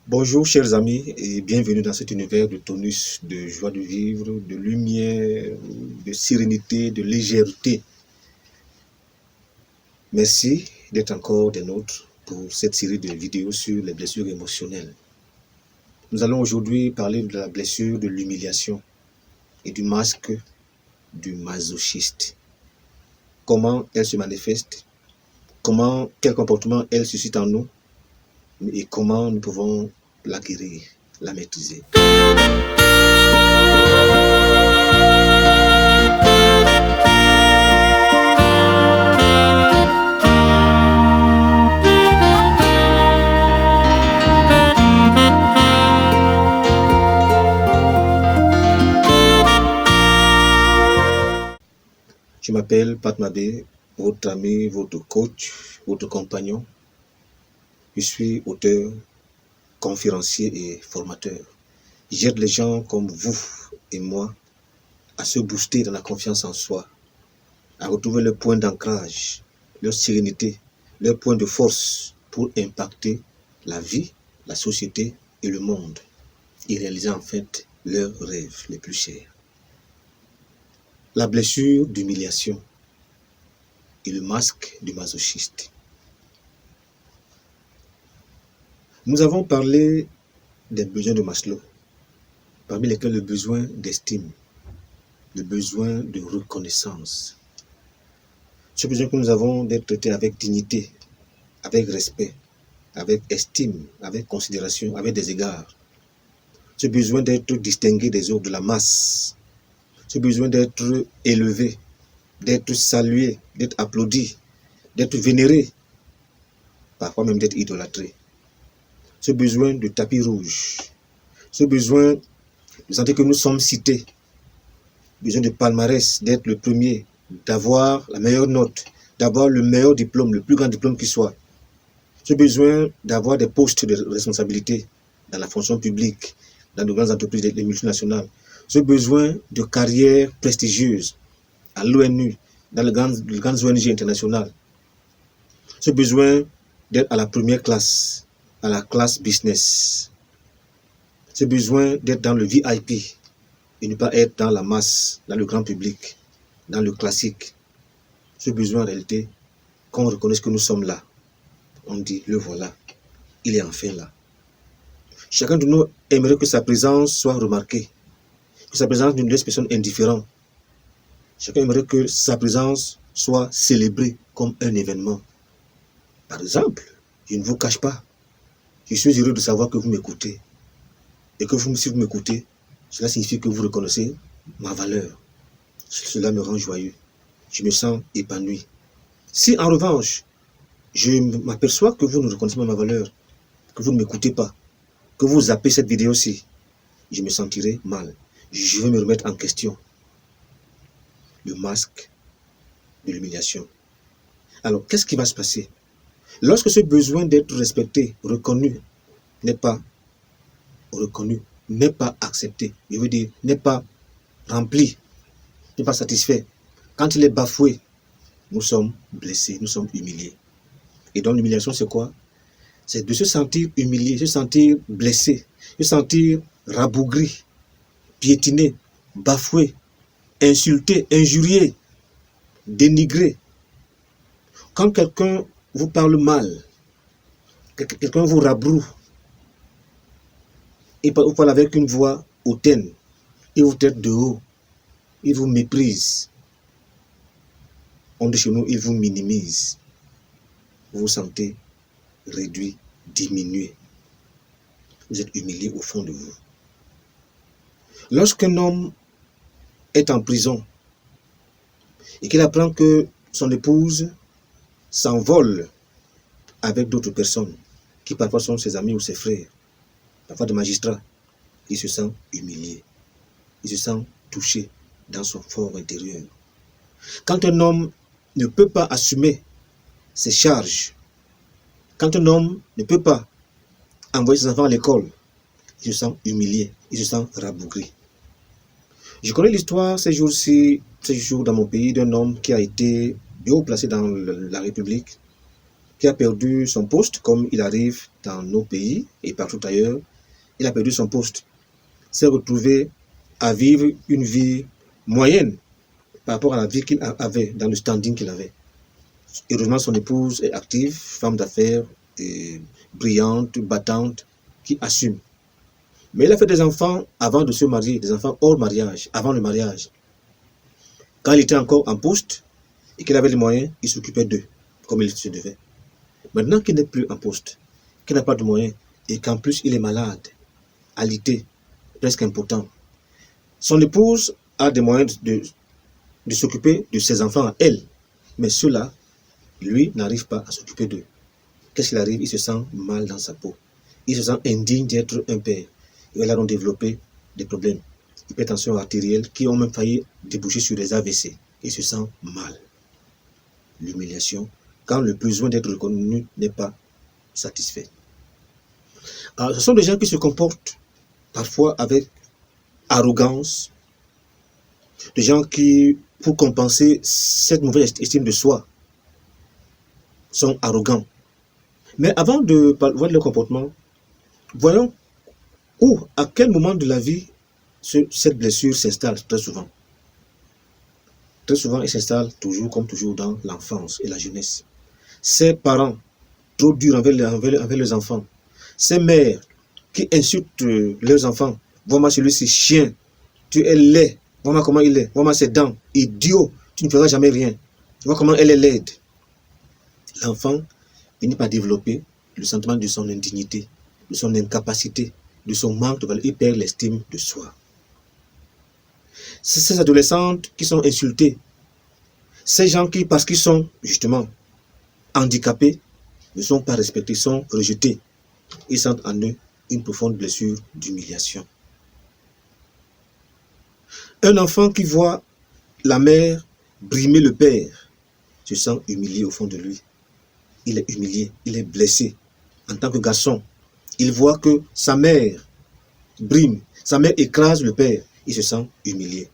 Bonjour chers amis et bienvenue dans cet univers de tonus, de joie de vivre, de lumière, de sérénité, de légèreté. Merci d'être encore des nôtres pour cette série de vidéos sur les blessures émotionnelles. Nous allons aujourd'hui parler de la blessure de l'humiliation et du masque du masochiste. Comment elle se manifeste, quel comportement elle suscite en nous et comment nous pouvons la guérir, la maîtriser. Je m'appelle Pat Mabé, votre ami, votre coach, votre compagnon. Je suis auteur, conférencier et formateur. J'aide les gens comme vous et moi à se booster dans la confiance en soi, à retrouver leur point d'ancrage, leur sérénité, leur point de force pour impacter la vie, la société et le monde et réaliser en fait leurs rêves les plus chers. La blessure d'humiliation et le masque du masochiste. Nous avons parlé des besoins de Maslow, parmi lesquels le besoin d'estime, le besoin de reconnaissance. Ce besoin que nous avons d'être traités avec dignité, avec respect, avec estime, avec considération, avec des égards. Ce besoin d'être distingué des autres, de la masse. Ce besoin d'être élevé, d'être salué, d'être applaudi, d'être vénéré, parfois même d'être idolâtré. Ce besoin de tapis rouge, ce besoin de sentir que nous sommes cités, besoin de palmarès, d'être le premier, d'avoir la meilleure note, d'avoir le meilleur diplôme, le plus grand diplôme qui soit. Ce besoin d'avoir des postes de responsabilité dans la fonction publique, dans de grandes entreprises, les multinationales. Ce besoin de carrière prestigieuse à l'ONU, dans les grandes ONG internationales. Ce besoin d'être à la première classe, à la classe business. Ce besoin d'être dans le VIP et ne pas être dans la masse, dans le grand public, dans le classique. Ce besoin en réalité, qu'on reconnaisse que nous sommes là. On dit, le voilà, il est enfin là. Chacun de nous aimerait que sa présence soit remarquée, que sa présence ne laisse personne indifférent. Chacun aimerait que sa présence soit célébrée comme un événement. Par exemple, je ne vous cache pas, je suis heureux de savoir que vous m'écoutez. Et que si vous m'écoutez, cela signifie que vous reconnaissez ma valeur. Cela me rend joyeux. Je me sens épanoui. Si en revanche, je m'aperçois que vous ne reconnaissez pas ma valeur, que vous ne m'écoutez pas, que vous zappez cette vidéo-ci, je me sentirai mal. Je vais me remettre en question. Le masque de l'humiliation. Alors, qu'est-ce qui va se passer? Lorsque ce besoin d'être respecté, reconnu, n'est pas reconnu, n'est pas accepté, je veux dire, n'est pas rempli, n'est pas satisfait, quand il est bafoué, nous sommes blessés, nous sommes humiliés. Et donc l'humiliation, c'est quoi? C'est de se sentir humilié, se sentir blessé, se sentir rabougri, piétiné, bafoué, insulté, injurié, dénigré. Quand quelqu'un vous parle mal, quelqu'un vous rabroue, il vous parle avec une voix hautaine, il vous traite de haut, il vous méprise. On dit chez nous, il vous minimise. Vous vous sentez réduit, diminué. Vous êtes humilié au fond de vous. Lorsqu'un homme est en prison et qu'il apprend que son épouse s'envole avec d'autres personnes qui parfois sont ses amis ou ses frères, parfois des magistrats, il se sent humilié, il se sent touché dans son fort intérieur. Quand un homme ne peut pas assumer ses charges, quand un homme ne peut pas envoyer ses enfants à l'école, il se sent humilié, il se sent rabougri. Je connais l'histoire ces jours dans mon pays d'un homme qui a été haut placé dans la République qui a perdu son poste, comme il arrive dans nos pays et partout ailleurs, il a perdu son poste, s'est retrouvé à vivre une vie moyenne par rapport à la vie qu'il avait, dans le standing qu'il avait. Heureusement, son épouse est active, femme d'affaires, brillante, battante, qui assume. Mais il a fait des enfants avant de se marier, des enfants hors mariage, avant le mariage. Quand il était encore en poste et qu'il avait les moyens, il s'occupait d'eux, comme il se devait. Maintenant qu'il n'est plus en poste, qu'il n'a pas de moyens, et qu'en plus il est malade, alité, presque impotent, son épouse a des moyens de s'occuper de ses enfants à elle, mais ceux-là, lui, n'arrive pas à s'occuper d'eux. Qu'est-ce qu'il arrive? Il se sent mal dans sa peau. Il se sent indigne d'être un père. Il va donc développer des problèmes, hypertension artérielle, qui ont même failli déboucher sur des AVC. Il se sent mal. L'humiliation, quand le besoin d'être reconnu n'est pas satisfait. Alors, ce sont des gens qui se comportent parfois avec arrogance, des gens qui, pour compenser cette mauvaise estime de soi, sont arrogants. Mais avant de voir leur comportement, voyons où, à quel moment de la vie cette blessure s'installe très souvent. Très souvent, elle s'installe toujours, comme toujours, dans l'enfance et la jeunesse. Ces parents, trop durs envers les enfants. Ces mères qui insultent leurs enfants. Vois-moi celui-ci, chien, tu es laid. Vois-moi comment il est. Vois-moi ses dents. Idiot, tu ne feras jamais rien. Vois comment elle est laide. L'enfant finit par développer le sentiment de son indignité, de son incapacité, de son manque de valeur. Il perd l'estime de soi. C'est ces adolescentes qui sont insultées. Ces gens qui, parce qu'ils sont justement handicapés, ne sont pas respectés, sont rejetés. Ils sentent en eux une profonde blessure d'humiliation. Un enfant qui voit la mère brimer le père se sent humilié au fond de lui. Il est humilié, il est blessé. En tant que garçon, il voit que sa mère brime, sa mère écrase le père. Il se sent humilié.